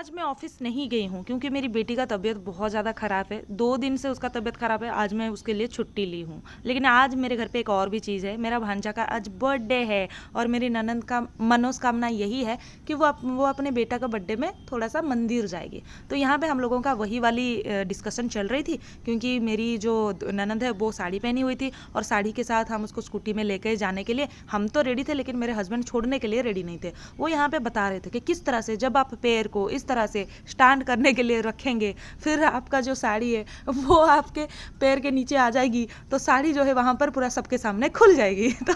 आज मैं ऑफिस नहीं गई हूँ क्योंकि मेरी बेटी का तबीयत बहुत ज़्यादा ख़राब है। 2 दिन से उसका तबीयत ख़राब है। आज मैं उसके लिए छुट्टी ली हूँ। लेकिन आज मेरे घर पे एक और भी चीज़ है। मेरा भांजा का आज बर्थडे है और मेरी ननंद का मनोकामना यही है कि वो अपने बेटा का बर्थडे में थोड़ा सा मंदिर जाएगी। तो यहाँ पे हम लोगों का वही वाली डिस्कशन चल रही थी क्योंकि मेरी जो ननंद है वो साड़ी पहनी हुई थी और साड़ी के साथ हम उसको स्कूटी में लेकर जाने के लिए हम तो रेडी थे, लेकिन मेरे हस्बैंड छोड़ने के लिए रेडी नहीं थे। वो यहाँ पे बता रहे थे कि किस तरह से जब आप पैर को इस तरह से स्टैंड करने के लिए रखेंगे, फिर आपका जो साड़ी है वो आपके पैर के नीचे आ जाएगी, तो साड़ी जो है वहाँ पर पूरा सबके सामने खुल जाएगी। तो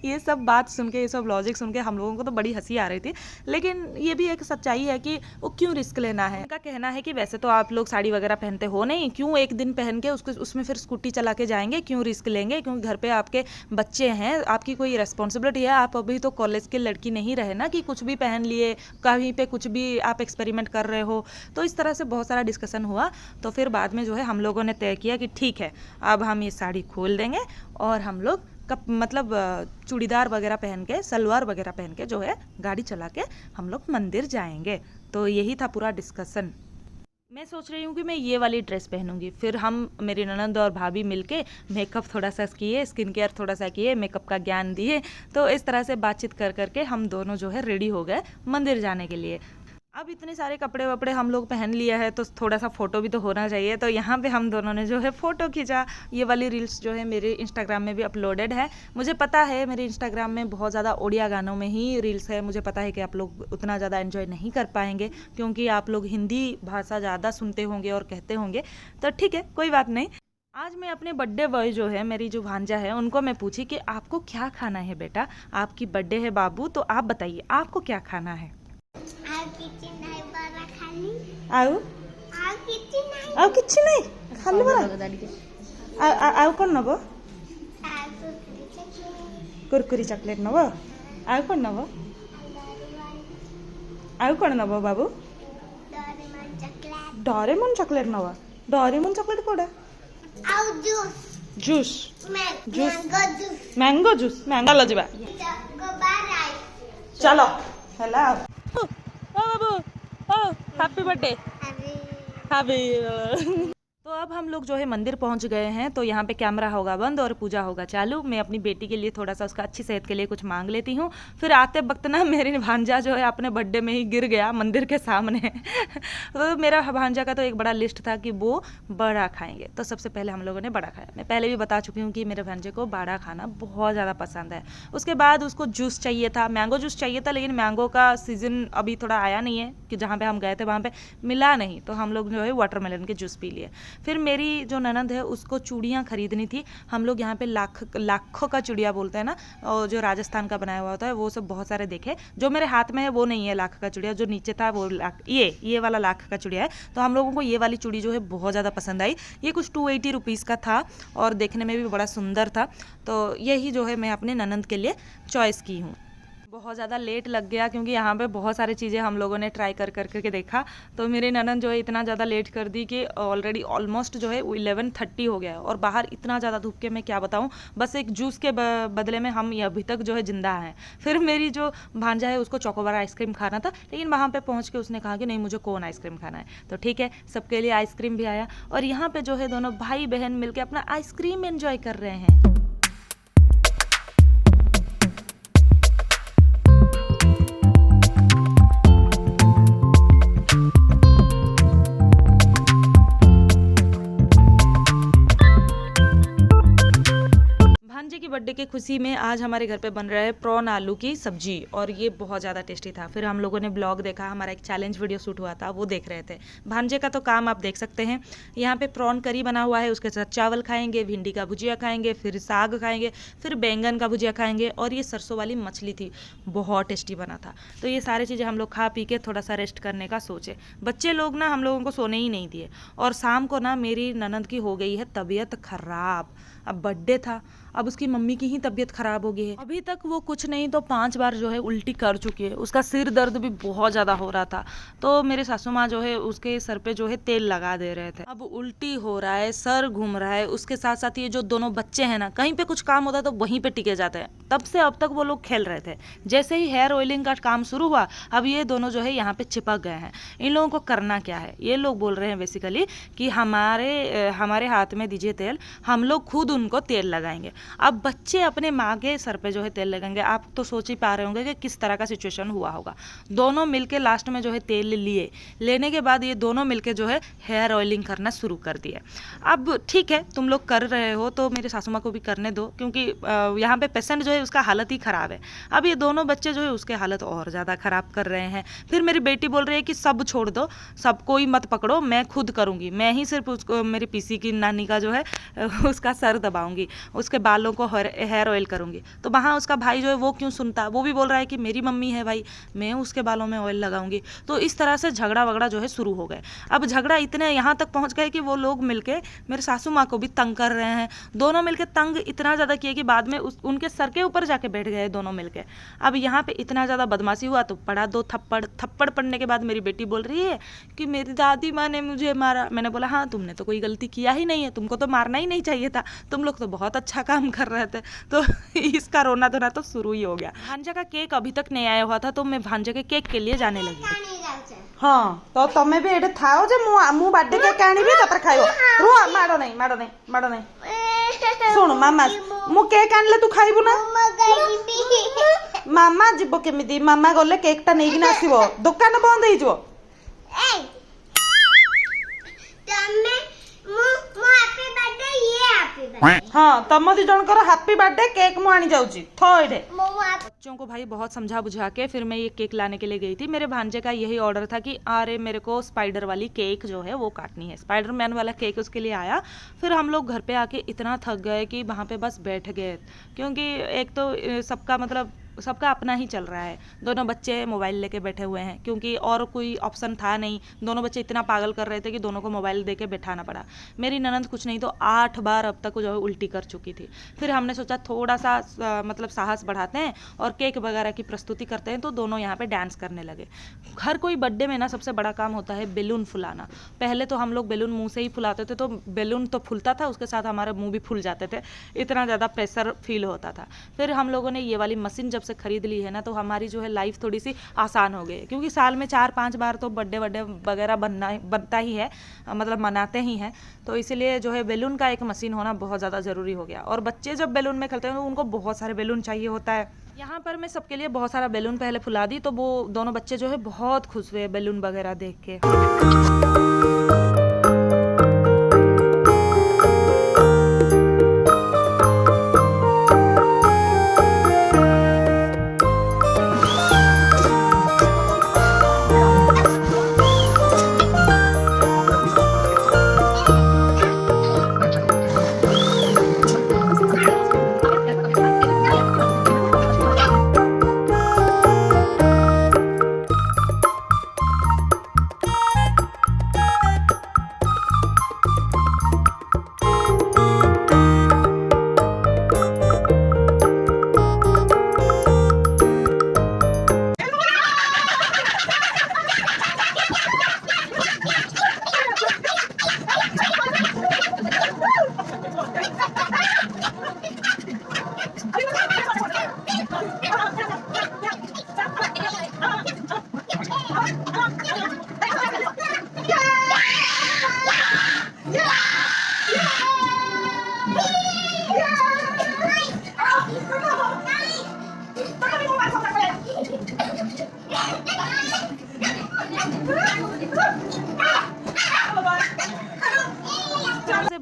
ये सब बात सुन के, ये सब लॉजिक सुन के हम लोगों को तो बड़ी हंसी आ रही थी। लेकिन ये भी एक सच्चाई है कि वो क्यों रिस्क लेना है। उनका कहना है कि वैसे तो आप लोग साड़ी वगैरह पहनते हो नहीं, क्यों एक दिन पहन के उसमें फिर स्कूटी चला के जाएंगे, क्यों रिस्क लेंगे, क्योंकि घर पे आपके बच्चे हैं, आपकी कोई रिस्पॉन्सिबिलिटी है। आप अभी तो कॉलेज की लड़की नहीं रहे ना कि कुछ भी पहन लिए, कहीं पे कुछ भी आप एक्सपेरिमेंट कर रहे हो। तो इस तरह से बहुत सारा डिस्कशन हुआ। तो फिर बाद में जो है हम लोगों ने तय किया कि ठीक है, अब हम ये साड़ी खोल देंगे और हम लोग मतलब चूड़ीदार वगैरह पहन के, सलवार वगैरह पहन के जो है गाड़ी चला के हम लोग मंदिर जाएंगे। तो यही था पूरा डिस्कशन। मैं सोच रही हूँ कि मैं ये वाली ड्रेस पहनूंगी। फिर हम, मेरी ननंद और भाभी मिलके मेकअप थोड़ा सा किए, स्किन केयर थोड़ा सा किए, मेकअप का ज्ञान दिए। तो इस तरह से बातचीत कर करके हम दोनों जो है रेडी हो गए मंदिर जाने के लिए। अब इतने सारे कपड़े वपड़े हम लोग पहन लिया है तो थोड़ा सा फ़ोटो भी तो होना चाहिए। तो यहाँ पे हम दोनों ने जो है फ़ोटो खींचा। ये वाली रील्स जो है मेरे इंस्टाग्राम में भी अपलोडेड है। मुझे पता है मेरे इंस्टाग्राम में बहुत ज़्यादा ओडिया गानों में ही रील्स है। मुझे पता है कि आप लोग उतना ज़्यादा एंजॉय नहीं कर पाएंगे क्योंकि आप लोग हिंदी भाषा ज़्यादा सुनते होंगे और कहते होंगे। तो ठीक है, कोई बात नहीं। आज मैं अपने बर्थडे बॉय जो है, मेरी जो भांजा है, उनको मैं पूछी कि आपको क्या खाना है बेटा, आपकी बर्थडे है बाबू, तो आप बताइए आपको क्या खाना है। ଆଉ କିଛି ନାହିଁ ଖାଲି ବରା। ଆଉ କ'ଣ ନବ? କୁରକୁରି ଚକଲେଟ୍ ନବ? ଆଉ କ'ଣ ନବ? ଆଉ କ'ଣ ନବ ବାବୁ? ଡୋରେମନ୍ ଚକଲେଟ୍ ନବ? ଡୋରେମନ୍ ଚକଲେଟ୍ କୋଉଟା? Juice juice mango juice. Mango ଯିବା ଚାଲ ହେଲା। बाबू हैप्पी बर्थडे। हैप्पी। तो अब हम लोग जो है मंदिर पहुंच गए हैं। तो यहाँ पे कैमरा होगा बंद और पूजा होगा चालू। मैं अपनी बेटी के लिए थोड़ा सा उसका अच्छी सेहत के लिए कुछ मांग लेती हूँ। फिर आते वक्त ना मेरी भांजा जो है अपने बर्थडे में ही गिर गया मंदिर के सामने। तो मेरा भांजा का तो एक बड़ा लिस्ट था कि वो बड़ा खाएंगे। तो सबसे पहले हम लोगों ने बड़ा खाया। मैं पहले भी बता चुकी हूँ कि मेरे भांजे को बड़ा खाना बहुत ज़्यादा पसंद है। उसके बाद उसको जूस चाहिए था, मैंगो जूस चाहिए था, लेकिन मैंगो का सीज़न अभी थोड़ा आया नहीं है कि जहाँ पर हम गए थे वहाँ पर मिला नहीं। तो हम लोग जो है वाटरमेलन के जूस पी लिए। फिर मेरी जो ननंद है उसको चूड़ियाँ खरीदनी थी। हम लोग यहाँ पे लाखों का चूड़िया बोलते हैं ना, और जो राजस्थान का बनाया हुआ होता है वो सब बहुत सारे देखे। जो मेरे हाथ में है वो नहीं है लाख का चूड़िया, जो नीचे था वो ये वाला लाख का चूड़िया है। तो हम लोगों को ये वाली चूड़ी जो है बहुत ज़्यादा पसंद आई। ये कुछ 280 रुपीज़ का था और देखने में भी बड़ा सुंदर था। तो यही जो है मैं अपने ननंद के लिए चॉइस की हूँ। बहुत ज़्यादा लेट लग गया क्योंकि यहाँ पे बहुत सारी चीज़ें हम लोगों ने ट्राई कर करके देखा। तो मेरी ननंद जो है इतना ज़्यादा लेट कर दी कि ऑलरेडी ऑलमोस्ट जो है 11:30 हो गया है और बाहर इतना ज़्यादा धूप के मैं क्या बताऊँ। बस एक जूस के बदले में हम ये अभी तक जो है जिंदा हैं। फिर मेरी जो भांजा है उसको चॉकोबार आइसक्रीम खाना था, लेकिन वहाँ पर पहुँच के उसने कहा कि नहीं मुझे कोन आइसक्रीम खाना है। तो ठीक है, सबके लिए आइसक्रीम भी आया और यहाँ पर जो है दोनों भाई बहन मिलकर अपना आइसक्रीम एंजॉय कर रहे हैं। भांजे की बर्थडे की खुशी में आज हमारे घर पे बन रहा है प्रॉन आलू की सब्जी और ये बहुत ज़्यादा टेस्टी था। फिर हम लोगों ने ब्लॉग देखा, हमारा एक चैलेंज वीडियो शूट हुआ था, वो देख रहे थे। भांजे का तो काम आप देख सकते हैं। यहाँ पे प्रॉन करी बना हुआ है, उसके साथ चावल खाएंगे, भिंडी का भुजिया खाएंगे, फिर साग खाएंगे, फिर बैंगन का भुजिया खाएंगे और ये सरसों वाली मछली थी, बहुत टेस्टी बना था। तो ये सारी चीज़ें हम लोग खा पी के थोड़ा सा रेस्ट करने का सोचे। बच्चे लोग ना हम लोगों को सोने ही नहीं दिए और शाम को ना मेरी ननंद की हो गई है तबीयत खराब। अब बर्थडे था, अब उसकी मम्मी उन्हीं की ही तबीयत खराब हो गई है। अभी तक वो कुछ नहीं तो 5 बार जो है उल्टी कर चुकी है। उसका सिर दर्द भी बहुत ज़्यादा हो रहा था, तो मेरे सासू माँ जो है उसके सर पे जो है तेल लगा दे रहे थे। अब उल्टी हो रहा है, सर घूम रहा है, उसके साथ साथ ये जो दोनों बच्चे हैं ना, कहीं पे कुछ काम होता है तो वहीं पे टिके जाते हैं। तब से अब तक वो लोग खेल रहे थे, जैसे ही हेयर ऑयलिंग का काम शुरू हुआ अब ये दोनों जो है यहाँ पे चिपक गए हैं। इन लोगों को करना क्या है, ये लोग बोल रहे हैं बेसिकली कि हमारे हाथ में दीजिए तेल, हम लोग खुद उनको तेल लगाएंगे। अब बच्चे अपने माँ के सर पे जो है तेल लगाएंगे। आप तो सोच ही पा रहे होंगे कि किस तरह का सिचुएशन हुआ होगा। दोनों मिलके लास्ट में जो है तेल लेने के बाद ये दोनों मिलके जो है हेयर ऑयलिंग करना शुरू कर दिया। अब ठीक है, तुम लोग कर रहे हो तो मेरे सासू माँ को भी करने दो, क्योंकि यहाँ पे पेशेंट जो है उसका हालत ही ख़राब है। अब ये दोनों बच्चे जो है उसके हालत और ज़्यादा ख़राब कर रहे हैं। फिर मेरी बेटी बोल रही है कि सब छोड़ दो, सब कोई मत पकड़ो, मैं खुद करूँगी, मैं ही सिर्फ उसको मेरी पीसी की नानी का जो है उसका सर दबाऊंगी, उसके बालों को हेयर ऑयल करूँगी। तो वहाँ उसका भाई जो है वो क्यों सुनता, वो भी बोल रहा है कि मेरी मम्मी है भाई, मैं उसके बालों में ऑयल लगाऊंगी। तो इस तरह से झगड़ा वगड़ा जो है शुरू हो गए। अब झगड़ा इतने यहाँ तक पहुँच गए कि वो लोग मिलके मेरे सासू माँ को भी तंग कर रहे हैं। दोनों मिलके तंग इतना ज़्यादा किए कि बाद में उनके सर के ऊपर जाके बैठ गए दोनों मिलके। अब यहाँ पे इतना ज़्यादा बदमाशी हुआ तो पड़ा 2 थप्पड़ पड़ने के बाद मेरी बेटी बोल रही है कि मेरी दादी माँ ने मुझे मारा। मैंने बोला हाँ, तुमने तो कोई गलती किया ही नहीं है, तुमको तो मारना ही नहीं चाहिए था, तुम लोग तो बहुत अच्छा काम कर रहे थे। तो इसका रोना धोना तो शुरू ही हो गया। भांजा का केक अभी तक नहीं आया हुआ था, तो मैं भांजे के केक के लिए जाने लगी। हाँ तो तमें भी एठे थाओ जे मु बर्थडे केक आनिबी तापर खाइबो। रुआ माडो नहीं सुन मामा, मु केक आनले तू खाइबू ना? मामा जीवो केमिति? मामा गले केक ता नेगिना आसीबो, दुकान बंद हेइ जो। हाँ तम दी जनकर हैप्पी बर्थडे केक मु आनी जाउची थो एठे। बच्चों को भाई बहुत समझा बुझा के फिर मैं ये केक लाने के लिए गई थी। मेरे भांजे का यही ऑर्डर था कि अरे मेरे को स्पाइडर वाली केक जो है वो काटनी है, स्पाइडरमैन वाला केक उसके लिए आया। फिर हम लोग घर पे आके इतना थक गए कि वहाँ पे बस बैठ गए, क्योंकि एक तो सबका अपना ही चल रहा है। दोनों बच्चे मोबाइल लेके बैठे हुए हैं, क्योंकि और कोई ऑप्शन था नहीं। दोनों बच्चे इतना पागल कर रहे थे कि दोनों को मोबाइल दे के बैठाना पड़ा। मेरी ननद कुछ नहीं तो 8 बार अब तक जो है उल्टी कर चुकी थी। फिर हमने सोचा थोड़ा सा मतलब साहस बढ़ाते हैं और केक वगैरह की प्रस्तुति करते हैं, तो दोनों यहाँ पे डांस करने लगे। हर कोई बर्थडे में ना सबसे बड़ा काम होता है बेलून फुलाना। पहले तो हम लोग बेलून मुँह से ही फुलाते थे, तो बेलून तो फूलता था, उसके साथ हमारे मुँह भी फूल जाते थे, इतना ज़्यादा प्रेशर फील होता था। फिर हम लोगों ने ये वाली मशीन जब से खरीद ली है ना, तो हमारी जो है लाइफ थोड़ी सी आसान हो गई, क्योंकि साल में 4-5 बार तो बर्थडे वगैरह बनता ही है, मतलब मनाते ही हैं। तो इसीलिए जो है बेलून का एक मशीन होना बहुत ज़्यादा ज़रूरी हो गया। और बच्चे जब बेलून में खेलते हैं तो उनको बहुत सारे बेलून चाहिए होता है। यहाँ पर मैं सबके लिए बहुत सारा बेलून पहले फुला दी, तो वो दोनों बच्चे जो है बहुत खुश हुए बेलून वगैरह देख के।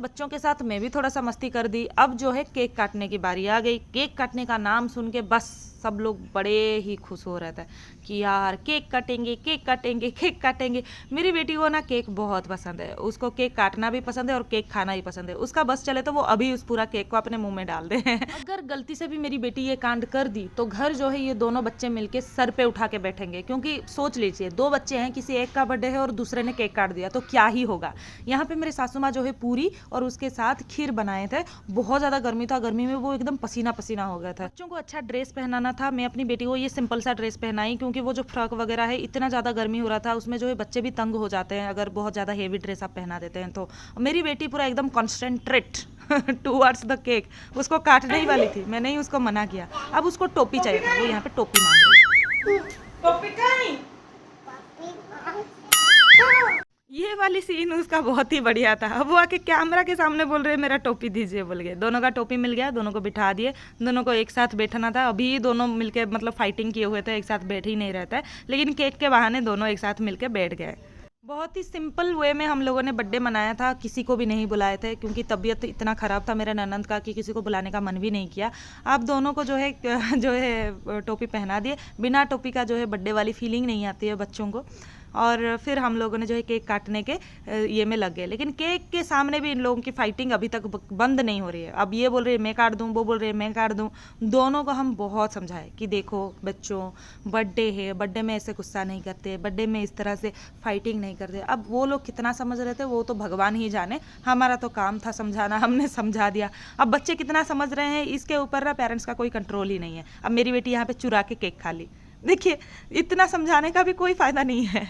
बच्चों के साथ मैं भी थोड़ा सा मस्ती कर दी। अब जो है केक काटने की बारी आ गई। केक काटने का नाम सुन के बस सब लोग बड़े ही खुश हो रहे थे कि यार केक काटेंगे केक काटेंगे केक काटेंगे। मेरी बेटी को ना केक बहुत पसंद है, उसको केक काटना भी पसंद है और केक खाना भी पसंद है। उसका बस चले तो वो अभी उस पूरा केक को अपने मुंह में डाल दे। अगर गलती से भी मेरी बेटी ये कांड कर दी तो घर जो है ये दोनों बच्चे मिलके सर पे उठा के बैठेंगे, क्योंकि सोच लीजिए 2 बच्चे हैं, किसी एक का बर्थडे है और दूसरे ने केक काट दिया तो क्या ही होगा। यहाँ पे मेरे सासू माँ जो है पूरी और उसके साथ खीर बनाए थे। बहुत ज़्यादा गर्मी था, गर्मी में वो एकदम पसीना पसीना हो गया था। बच्चों को अच्छा ड्रेस पहनाना था, मैं अपनी बेटी को ये सिंपल सा ड्रेस पहनाई, क्योंकि वो जो फ्रॉक वगैरह है इतना ज़्यादा गर्मी हो रहा था उसमें जो है बच्चे भी तंग हो जाते हैं अगर बहुत ज़्यादा हेवी ड्रेस आप पहना देते हैं तो। मेरी बेटी पूरा एकदम कॉन्सेंट्रेट टूवर्ड्स द केक, उसको काटने ही वाली थी, मैंने ही उसको मना किया। अब उसको टोपी चाहिए था, वो यहाँ पे टोपी मांग रही है। ये वाली सीन उसका बहुत ही बढ़िया था। अब वो आके कैमरा के सामने बोल रहे मेरा टोपी दीजिए बोल गए। दोनों का टोपी मिल गया, दोनों को बिठा दिए, दोनों को एक साथ बैठना था। अभी दोनों मिलके मतलब फाइटिंग किए हुए थे, एक साथ बैठ ही नहीं रहता है, लेकिन केक के बहाने दोनों एक साथ मिलके बैठ गए। बहुत ही सिंपल वे में हम लोगों ने बर्थडे मनाया था, किसी को भी नहीं बुलाए थे क्योंकि तबीयत इतना ख़राब था मेरे ननंद का कि किसी को बुलाने का मन भी नहीं किया। आप दोनों को जो है टोपी पहना दिए। बिना टोपी का जो है बर्थडे वाली फीलिंग नहीं आती है बच्चों को। और फिर हम लोगों ने जो है केक काटने के ये में लग गए, लेकिन केक के सामने भी इन लोगों की फाइटिंग अभी तक बंद नहीं हो रही है। अब ये बोल रहे हैं मैं काट दूँ, वो बोल रहे हैं मैं काट दूँ। दोनों को हम बहुत समझाए कि देखो बच्चों, बर्थडे है, बर्थडे में ऐसे गुस्सा नहीं करते, बर्थडे में इस तरह से फाइटिंग नहीं करते। अब वो लोग कितना समझ रहे थे वो तो भगवान ही जाने, हमारा तो काम था समझाना, हमने समझा दिया। अब बच्चे कितना समझ रहे हैं इसके ऊपर ना पेरेंट्स का कोई कंट्रोल ही नहीं है। अब मेरी बेटी यहाँ पे चुरा के केक खा ली। देखिए इतना समझाने का भी कोई फ़ायदा नहीं है।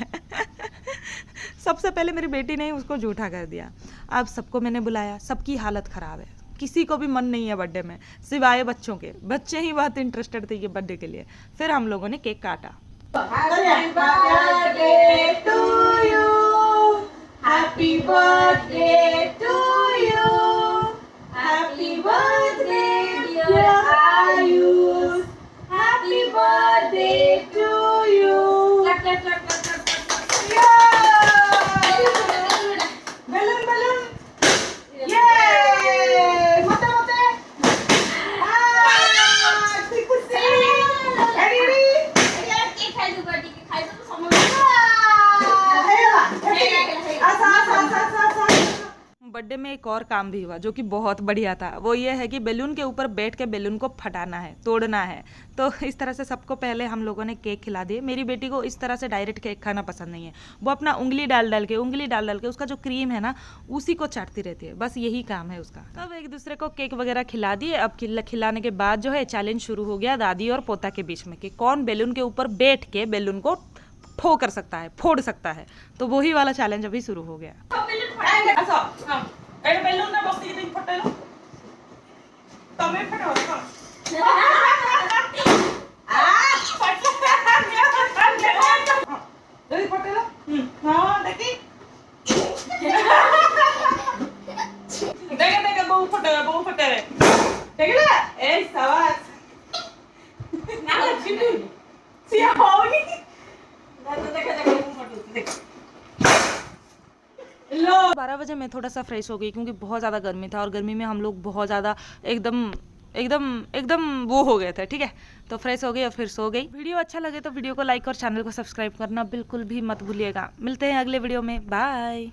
सबसे पहले मेरी बेटी ने उसको झूठा कर दिया। अब सबको मैंने बुलाया, सबकी हालत ख़राब है, किसी को भी मन नहीं है बर्थडे में सिवाय बच्चों के। बच्चे ही बहुत इंटरेस्टेड थे ये बर्थडे के लिए। फिर हम लोगों ने केक काटा। बर्थडे में एक और काम भी हुआ जो कि बहुत बढ़िया था। वो ये है कि बैलून के ऊपर बैठ के बैलून को फटाना है, तोड़ना है। तो इस तरह से सबको पहले हम लोगों ने केक खिला दिए। मेरी बेटी को इस तरह से डायरेक्ट केक खाना पसंद नहीं है, वो अपना उंगली डाल डाल के उसका जो क्रीम है ना उसी को चाटती रहती है, बस यही काम है उसका। तब एक दूसरे को केक वगैरह खिला दिए। अब खिलाने के बाद जो है चैलेंज शुरू हो गया दादी और पोता के बीच में कि कौन बैलून के ऊपर बैठ के बैलून को फोड़ सकता है। तो वही वाला चैलेंज अभी शुरू हो गया। लो 12 बजे मैं थोड़ा सा फ्रेश हो गई क्योंकि बहुत ज़्यादा गर्मी था और गर्मी में हम लोग बहुत ज़्यादा एकदम वो हो गए थे। ठीक है, तो फ्रेश हो गई और फिर सो गई। वीडियो अच्छा लगे तो वीडियो को लाइक और चैनल को सब्सक्राइब करना बिल्कुल भी मत भूलिएगा। मिलते हैं अगले वीडियो में, बाय।